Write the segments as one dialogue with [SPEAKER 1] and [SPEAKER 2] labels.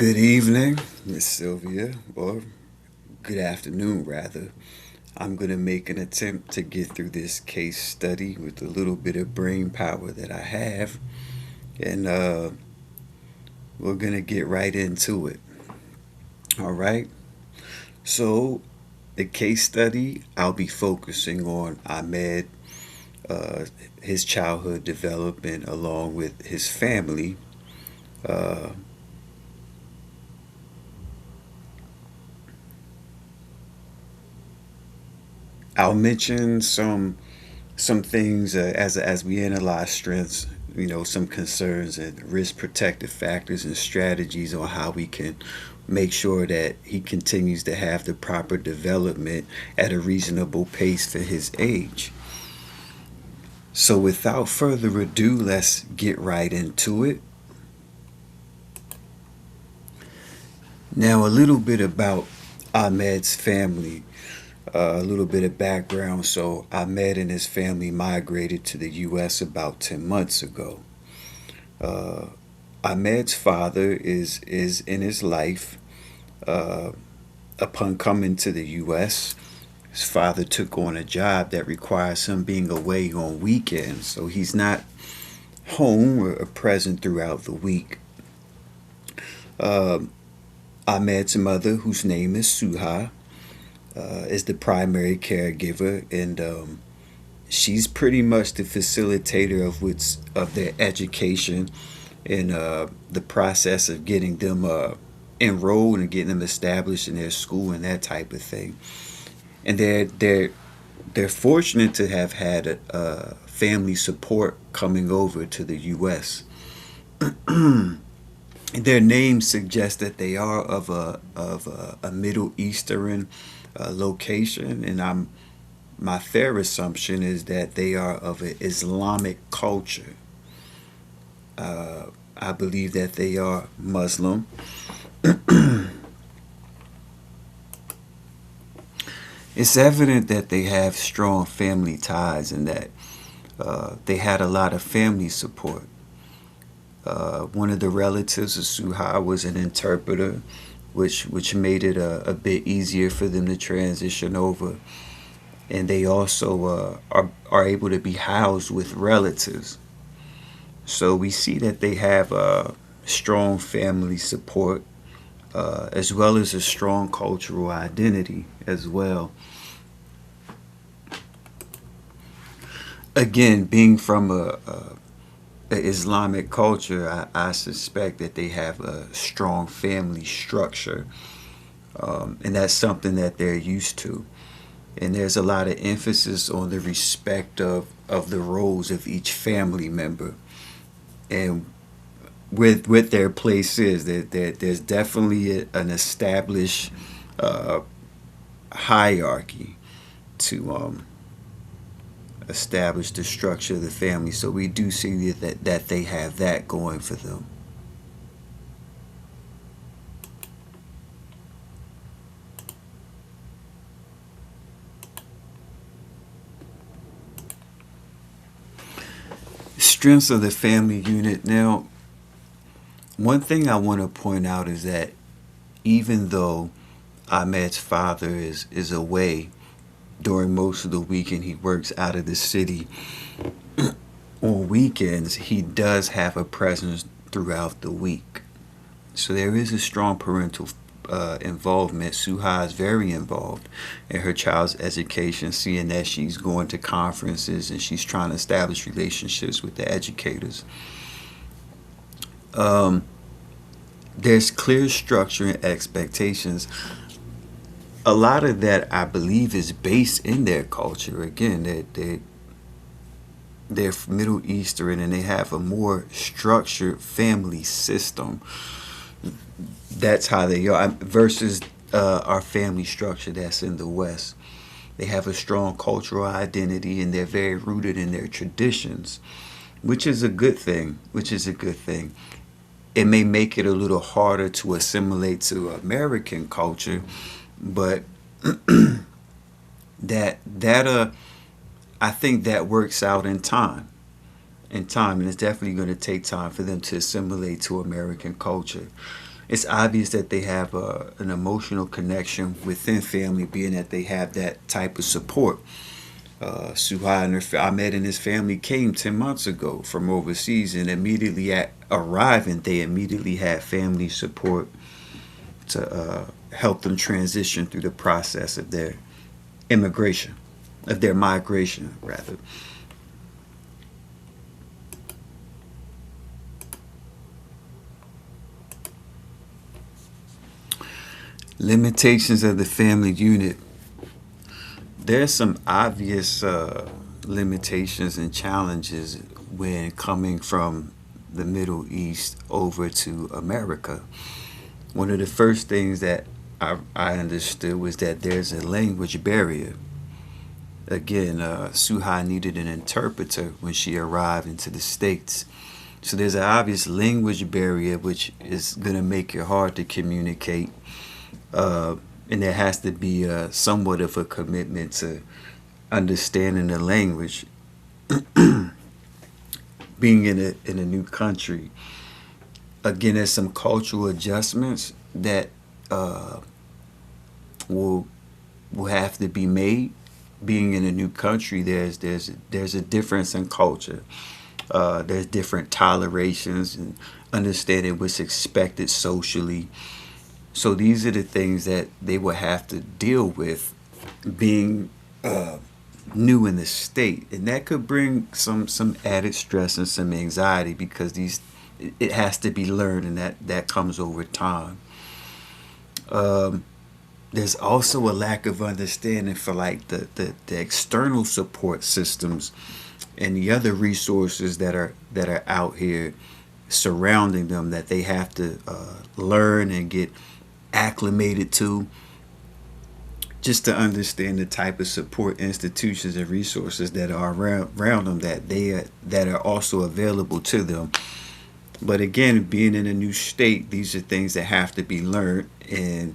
[SPEAKER 1] Good evening, Miss Sylvia, or good afternoon, rather. I'm going to make an attempt to get through this case study with a little bit of brain power that I have, and we're going to get right into it. All right. So, the case study, I'll be focusing on Ahmed, uh, his childhood development, along with his family. Uh, I'll mention some things as we analyze strengths, some concerns and risk protective factors and strategies on how we can make sure that he continues to have the proper development at a reasonable pace for his age. So, without further ado, let's get right into it. Now, a little bit about Ahmed's family, a little bit of background. So, Ahmed and his family migrated to the U.S. about 10 months ago. Uh, Ahmed's father is in his life. Uh, Upon coming to the U.S., his father took on a job that requires him being away on weekends, so he's not home or present throughout the week. Um Ahmed's mother, whose name is Suha, is the primary caregiver, and she's pretty much the facilitator of their education and the process of getting them enrolled and getting them established in their school and that type of thing. And they're fortunate to have had family support coming over to the U.S. Their names suggest that they are of a Middle Eastern location, and my fair assumption is that they are of an Islamic culture. Uh, I believe that they are Muslim. It's evident that they have strong family ties and that they had a lot of family support. One of the relatives of Suha was an interpreter, which made it a bit easier for them to transition over. And they also are able to be housed with relatives. So we see that they have strong family support as well as a strong cultural identity as well. Again, being from a Islamic culture, I suspect that they have a strong family structure, and that's something that they're used to. And there's a lot of emphasis on the respect of the roles of each family member and with their place is that there's definitely an established uh, hierarchy to establish the structure of the family. So we do see that they have that going for them. Strengths of the family unit. Now, one thing I want to point out is that even though Ahmed's father is away during most of the week and he works out of the city on weekends, he does have a presence throughout the week. So there is a strong parental involvement. Suha is very involved in her child's education, seeing that she's going to conferences and she's trying to establish relationships with the educators. Um, there's clear structure and expectations. A lot of that, I believe, is based in their culture. Again, they're Middle Eastern and they have a more structured family system. That's how they are versus our family structure that's in the West. They have a strong cultural identity and they're very rooted in their traditions, which is a good thing. Which is a good thing. It may make it a little harder to assimilate to American culture, but that I think that works out in time. In time, and it's definitely going to take time for them to assimilate to American culture. It's obvious that they have an emotional connection within family, being that they have that type of support. Suha and Ahmed and his family came 10 months ago from overseas, and immediately at arriving, they immediately had family support to help them transition through the process of their immigration, of their migration, rather. Limitations of the family unit. There's some obvious limitations and challenges when coming from the Middle East over to America. One of the first things that I understood was that there's a language barrier. Again, Suha needed an interpreter when she arrived into the States. So there's an obvious language barrier, which is going to make it hard to communicate. Uh, and there has to be somewhat of a commitment to understanding the language, being in a new country. Again, there's some cultural adjustments that uh, will will have to be made. Being in a new country, there's a difference in culture. There's different tolerations and understanding what's expected socially. So these are the things that they will have to deal with being new in the state, and that could bring some added stress and some anxiety because these it has to be learned, and that comes over time. Um, there's also a lack of understanding for like the external support systems and the other resources that are out here surrounding them that they have to learn and get acclimated to, just to understand the type of support institutions and resources that are around them, that are also available to them. But again, being in a new state, these are things that have to be learned, and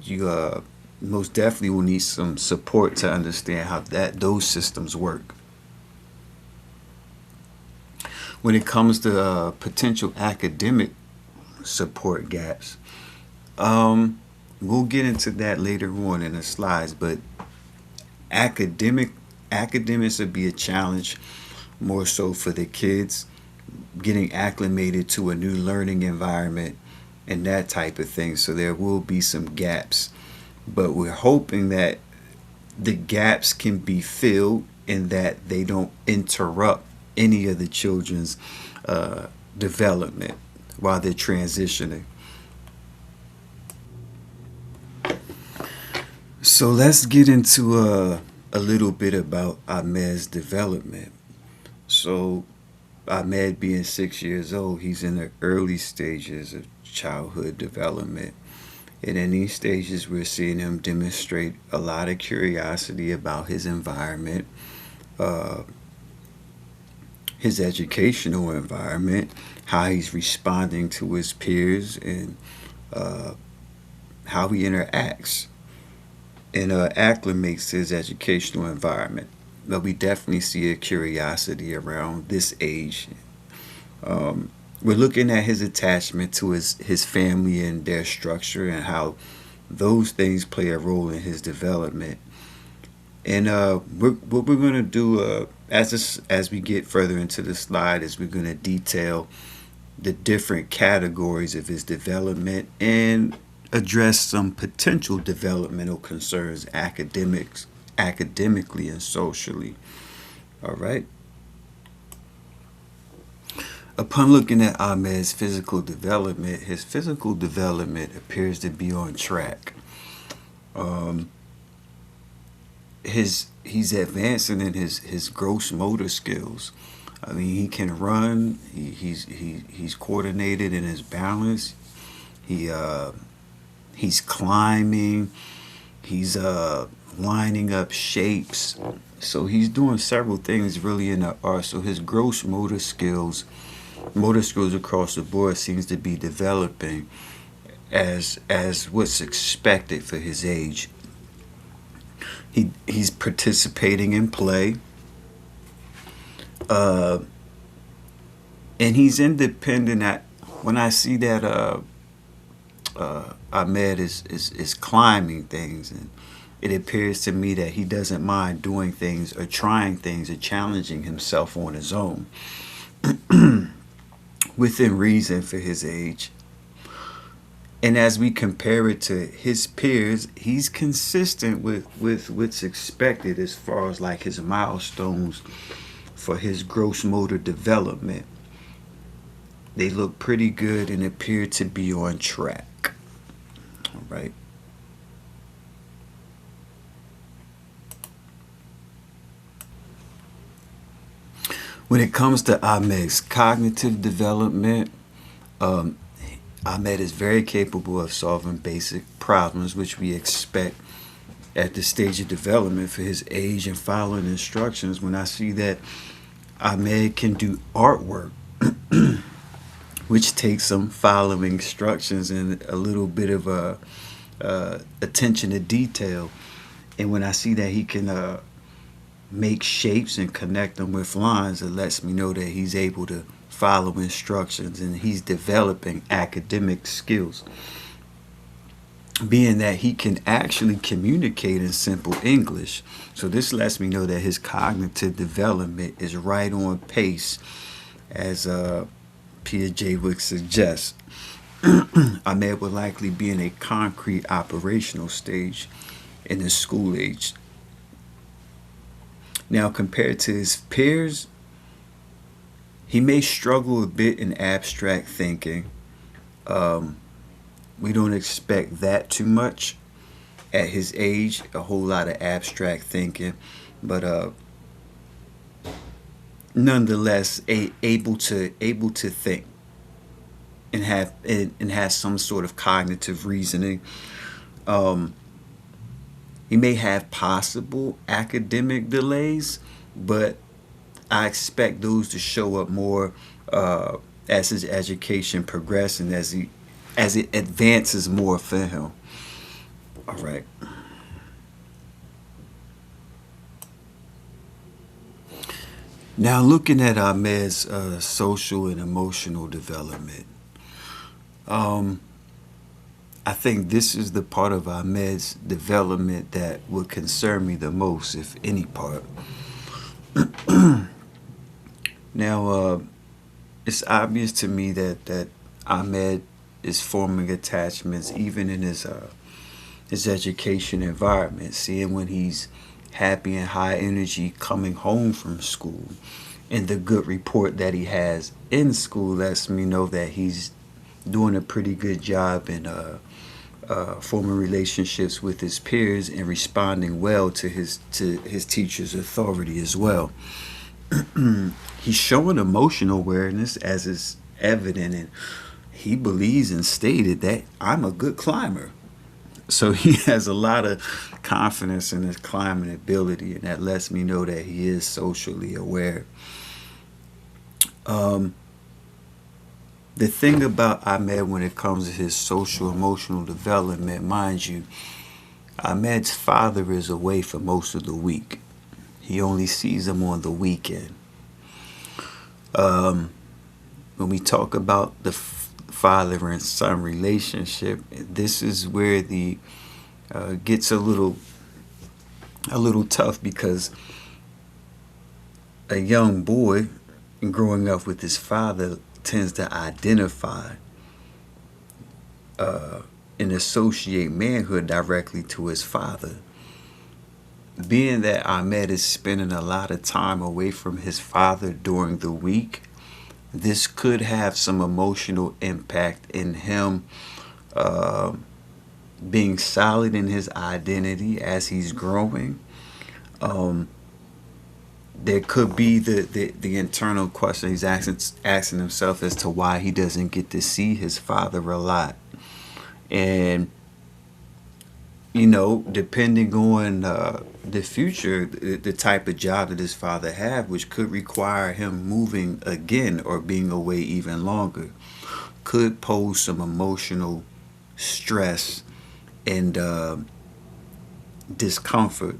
[SPEAKER 1] you most definitely will need some support to understand how that those systems work. When it comes to potential academic support gaps, um, we'll get into that later on in the slides. But academic academics would be a challenge more so for the kids getting acclimated to a new learning environment and that type of thing. So there will be some gaps, but we're hoping that the gaps can be filled and that they don't interrupt any of the children's uh, development while they're transitioning. So let's get into a little bit about Ahmed's development. So Ahmed being 6 years old, he's in the early stages of childhood development. And in these stages, we're seeing him demonstrate a lot of curiosity about his environment, uh, his educational environment, how he's responding to his peers, and uh, how he interacts and acclimates to his educational environment. But we definitely see a curiosity around this age. We're looking at his attachment to his family and their structure and how those things play a role in his development. And what we're going to do as we get further into the slide is we're going to detail the different categories of his development and address some potential developmental concerns academically and socially. All right. Upon looking at Ahmed's physical development, his physical development appears to be on track. Um, he's advancing in his gross motor skills. I mean, he can run. He's coordinated in his balance. He he's climbing. He's lining up shapes. So he's doing several things really in the art. So his gross motor skills across the board seems to be developing as what's expected for his age. He's participating in play, uh, and he's independent. When I see that Ahmed is climbing things, and it appears to me that he doesn't mind doing things or trying things or challenging himself on his own within reason for his age. And as we compare it to his peers, he's consistent with what's expected as far as like his milestones for his gross motor development. They look pretty good and appear to be on track. All right. When it comes to Ahmed's cognitive development, um, Ahmed is very capable of solving basic problems, which we expect at this stage of development for his age and following instructions. When I see that Ahmed can do artwork, which takes some following instructions and a little bit of attention to detail, and when I see that he can make shapes and connect them with lines, it lets me know that he's able to follow instructions and he's developing academic skills. Being that he can actually communicate in simple English. So this lets me know that his cognitive development is right on pace, as Piaget would suggest. Ahmed would likely be in a concrete operational stage in his school age. Now, compared to his peers, he may struggle a bit in abstract thinking. Um, we don't expect that too much at his age, a whole lot of abstract thinking, but nonetheless, able to think and have some sort of cognitive reasoning. Um, he may have possible academic delays, but I expect those to show up more as his education progresses and as it advances more for him. All right. Now, looking at Ahmed's social and emotional development, um, I think this is the part of Ahmed's development that would concern me the most, if any part. Now, it's obvious to me that Ahmed is forming attachments even in his education environment. Seeing when he's happy and high energy coming home from school, and the good report that he has in school lets me know that he's doing a pretty good job in forming relationships with his peers and responding well to his teacher's authority as well. He's showing emotional awareness as is evident, and he believes and stated that I'm a good climber. So he has a lot of confidence in his climbing ability, and that lets me know that he is socially aware. Um, the thing about Ahmed when it comes to his social emotional development, mind you, Ahmed's father is away for most of the week. He only sees him on the weekend. Um, when we talk about the father and son relationship, this is where the gets a little tough, because a young boy growing up with his father tends to identify uh, and associate manhood directly to his father. Being that Ahmed is spending a lot of time away from his father during the week, this could have some emotional impact in him uh, being solid in his identity as he's growing. Um, there could be the internal question he's asking himself as to why he doesn't get to see his father a lot. And depending on the future, the type of job that his father had, which could require him moving again or being away even longer, could pose some emotional stress and discomfort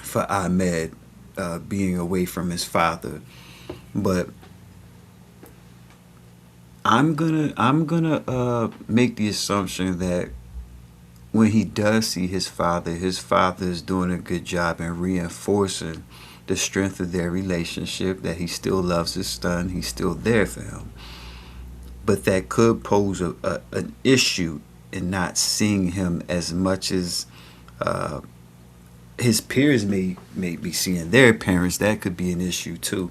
[SPEAKER 1] for Ahmed, being away from his father. But I'm gonna make the assumption that when he does see his father is doing a good job in reinforcing the strength of their relationship, that he still loves his son, he's still there for him. But that could pose an issue in not seeing him as much as uh, his peers may be seeing their parents. That could be an issue too.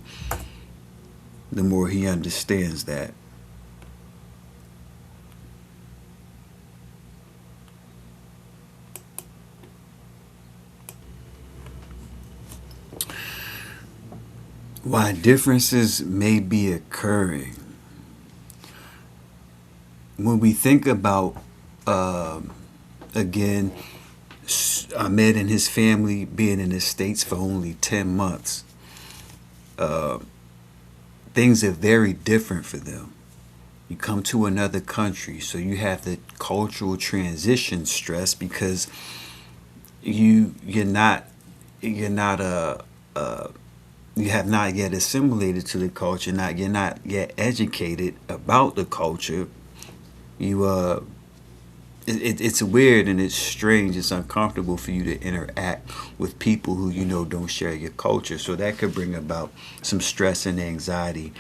[SPEAKER 1] The more he understands that. Why differences may be occurring when we think about um again Ahmed and his family being in the States for only 10 months. uh, Things are very different for them. You come to another country, so you have the cultural transition stress because you're not you have not yet assimilated to the culture, not you're not yet educated about the culture. You it's weird and it's strange. It's uncomfortable for you to interact with people who don't share your culture. So that could bring about some stress and anxiety.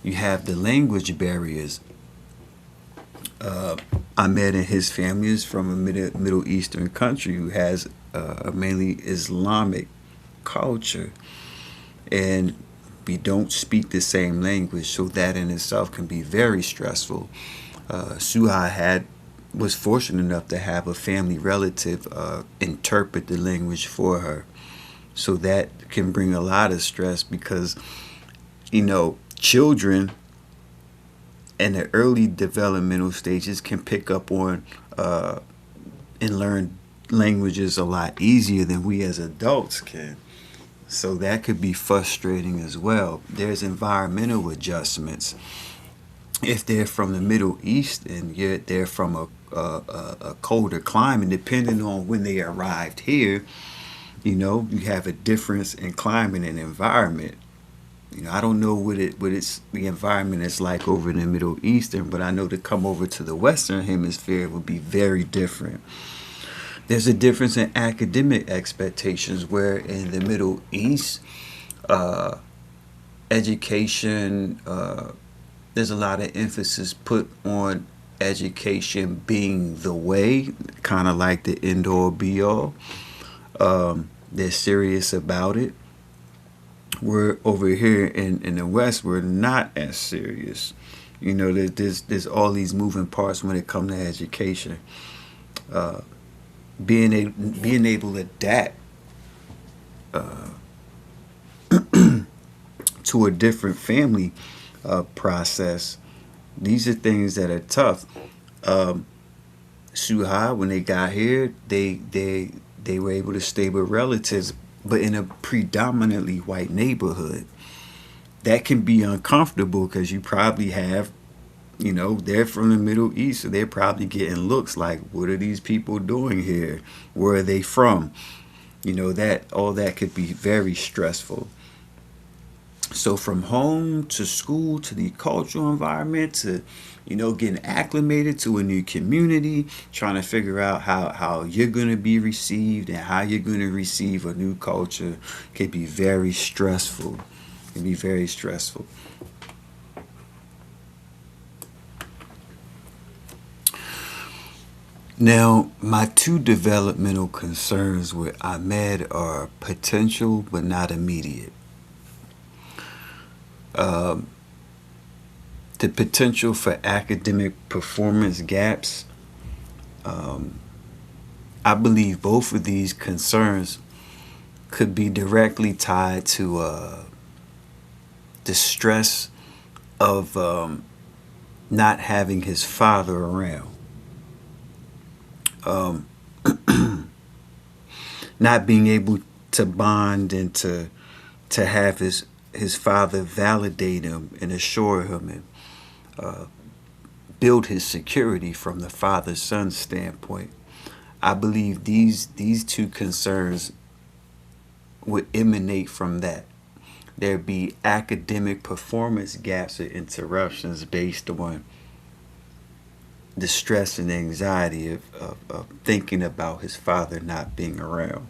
[SPEAKER 1] You have the language barriers. Ahmed and his family is from a Middle Eastern country who has a mainly Islamic culture, and we don't speak the same language, so that in itself can be very stressful. Suha had was fortunate enough to have a family relative interpret the language for her, so that can bring a lot of stress because children in the early developmental stages can pick up on uh, and learn languages a lot easier than we as adults can. So that could be frustrating as well. There's environmental adjustments. If they're from the Middle East and yet they're from a colder climate, depending on when they arrived here, you have a difference in climate and environment. I don't know what the environment is like over in the Middle Eastern, but I know to come over to the Western Hemisphere would be very different. There's a difference in academic expectations where in the Middle East, uh, education, there's a lot of emphasis put on education being the way, kind of like the end all be all. They're serious about it. We're over here in the West, we're not as serious. There's all these moving parts when it comes to education. Uh, being able to adapt to a different family process. These are things that are tough. Um, Suha, when they got here, they were able to stay with relatives, but in a predominantly white neighborhood. That can be uncomfortable because you probably have, they're from the Middle East, so they're probably getting looks like, what are these people doing here? Where are they from? That all that could be very stressful. So from home to school to the cultural environment to getting acclimated to a new community, trying to figure out how you're going to be received and how you're going to receive a new culture can be very stressful. Can be very stressful. Now, my two developmental concerns with Ahmed are potential but not immediate. Um, the potential for academic performance gaps. Um, I believe both of these concerns could be directly tied to the stress of not having his father around, um, not being able to bond and to have his father validate him and assure him and uh, build his security from the father son standpoint. I believe these two concerns would emanate from that. there be academic performance gaps or interruptions based on the stress and anxiety of thinking about his father not being around,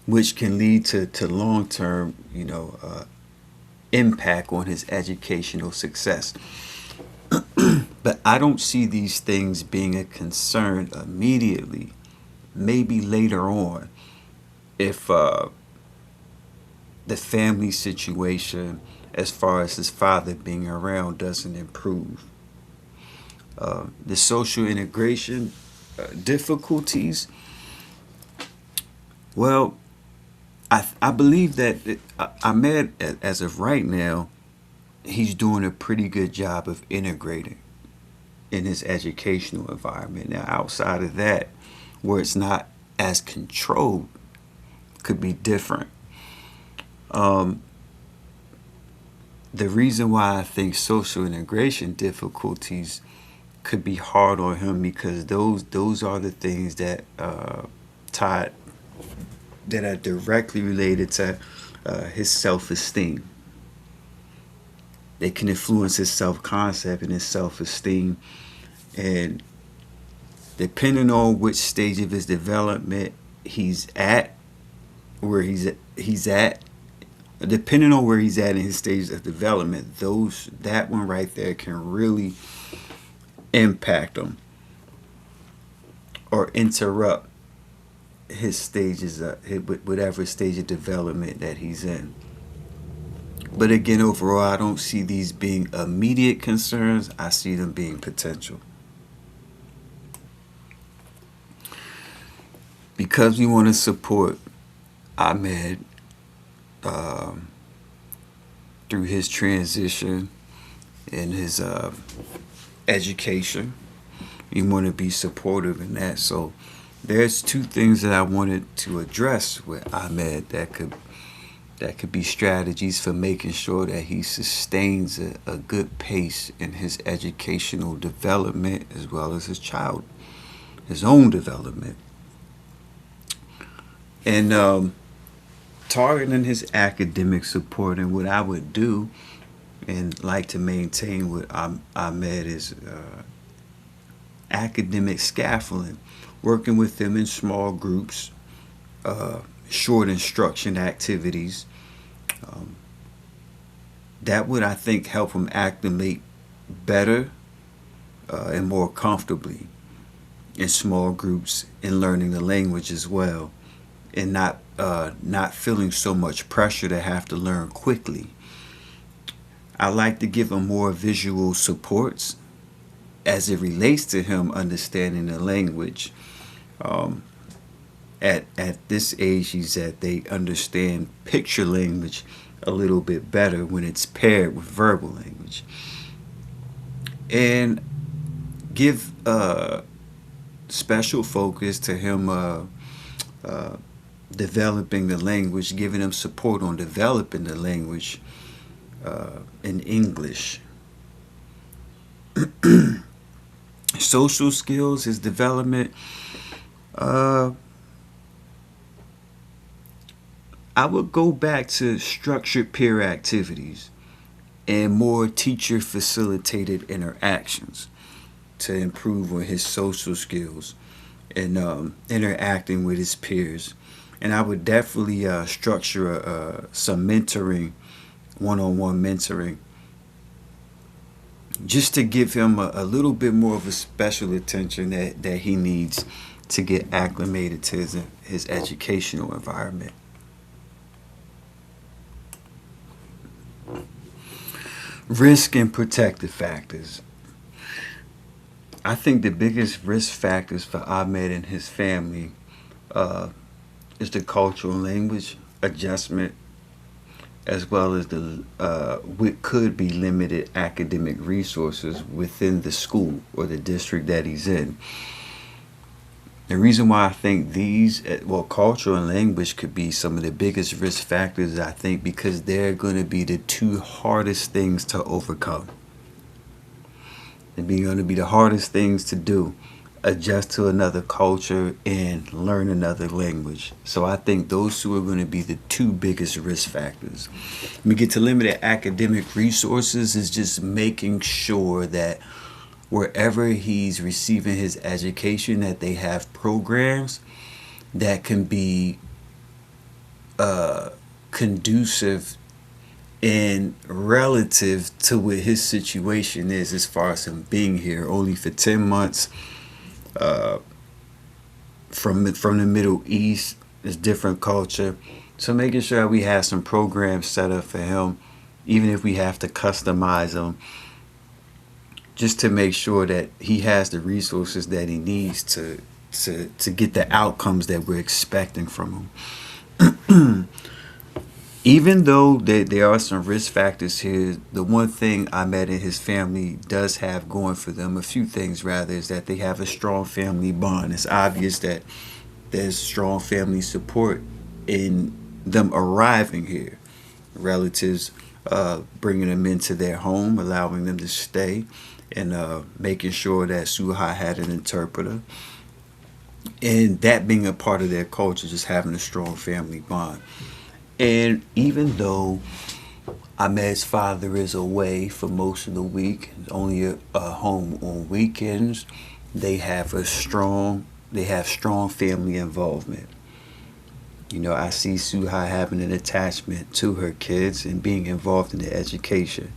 [SPEAKER 1] which can lead to long term, impact on his educational success. But I don't see these things being a concern immediately. Maybe later on, if the family situation, as far as his father being around, doesn't improve. The social integration difficulties, well, I believe that Ahmed, as of right now, he's doing a pretty good job of integrating in his educational environment. Now, outside of that, where it's not as controlled, could be different. Um, the reason why I think social integration difficulties could be hard on him, because those are the things that tied that are directly related to his self esteem. They can influence his self concept and his self esteem, and depending on which stage of his development he's at, where he's at, depending on where he's at in his stages of development, those that one right there can really impact him or interrupt his stages, whatever stage of development that he's in. But again, overall, I don't see these being immediate concerns. I see them being potential. Because we want to support Ahmed um, through his transition in his education. We want to be supportive in that. So there's two things that I wanted to address with Ahmed that could be strategies for making sure that he sustains a good pace in his educational development as well as his own development. And targeting his academic support, and what I would do and like to maintain with Ahmed is academic scaffolding, working with them in small groups, short instruction activities. Um, that would, I think, help him acclimate better and more comfortably in small groups in learning the language as well, and not feeling so much pressure to have to learn quickly. I like to give him more visual supports as it relates to him understanding the language. Um, at this age he's at, they understand picture language a little bit better when it's paired with verbal language. And give special focus to him uh, developing the language, giving him support on developing the language in English. Social skills, his development. Uh, I would go back to structured peer activities and more teacher facilitated interactions to improve on his social skills and interacting with his peers. And I would definitely structure some mentoring, one on one mentoring, just to give him a little bit more of a special attention that he needs to get acclimated to his educational environment. Risk and protective factors. I think the biggest risk factors for Ahmed and his family uh, is the cultural language adjustment, as well as the what could be limited academic resources within the school or the district that he's in. The reason why I think cultural and language could be some of the biggest risk factors, I think, because they're going to be the two hardest things to overcome. They're going to be the hardest things to do. adjust to another culture, and learn another language. So I think those two are going to be the two biggest risk factors. When we get to limited academic resources, is just making sure that wherever he's receiving his education, that they have programs that can be conducive and relative to what his situation is, as far as him being here only for 10 months from the Middle East. It's different culture. So making sure we have some programs set up for him, even if we have to customize them, just to make sure that he has the resources that he needs to get the outcomes that we're expecting from him. Even though there are some risk factors here, the one thing Ahmed and his family does have going for them, a few things rather, is that they have a strong family bond. It's obvious that there's strong family support in them arriving here. Relatives bringing them into their home, allowing them to stay, and making sure that Suha had an interpreter. And that being a part of their culture, just having a strong family bond. And even though Ahmed's father is away for most of the week, only home on weekends, they have strong family involvement. You know, I see Suha having an attachment to her kids and being involved in their education.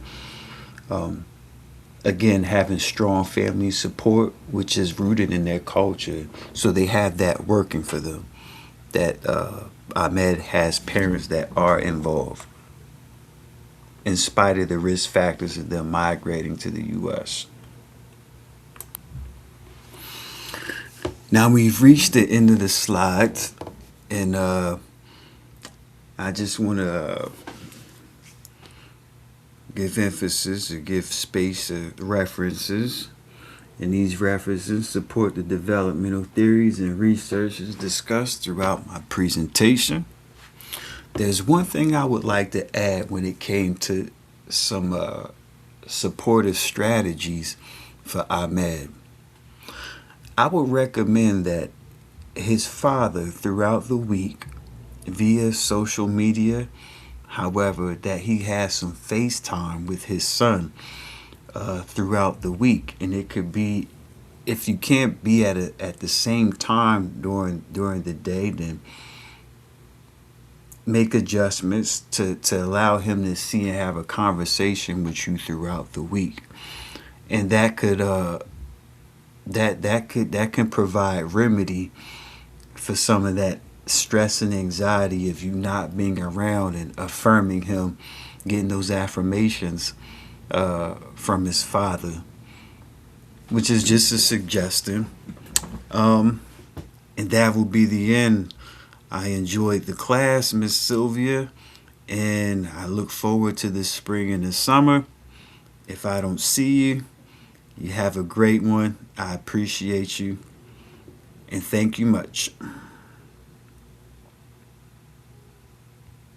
[SPEAKER 1] Again, having strong family support, which is rooted in their culture, so they have that working for them. That Ahmed has parents that are involved, in spite of the risk factors of them migrating to the U.S. Now we've reached the end of the slides, and I just want to give emphasis or give space to references. And these references support the developmental theories and researches discussed throughout my presentation. There's one thing I would like to add when it came to some supportive strategies for Ahmed. I would recommend that his father, throughout the week, via social media, however, that he has some FaceTime with his son throughout the week. And it could be, if you can't be at the same time during the day, then make adjustments to allow him to see and have a conversation with you throughout the week. And that could that can provide remedy for some of that stress and anxiety of you not being around, and affirming him, getting those affirmations from his father, which is just a suggestion. And that will be the end. I enjoyed the class, Miss Sylvia, and I look forward to the spring and the summer. If I don't see you, you have a great one. I appreciate you, and thank you much.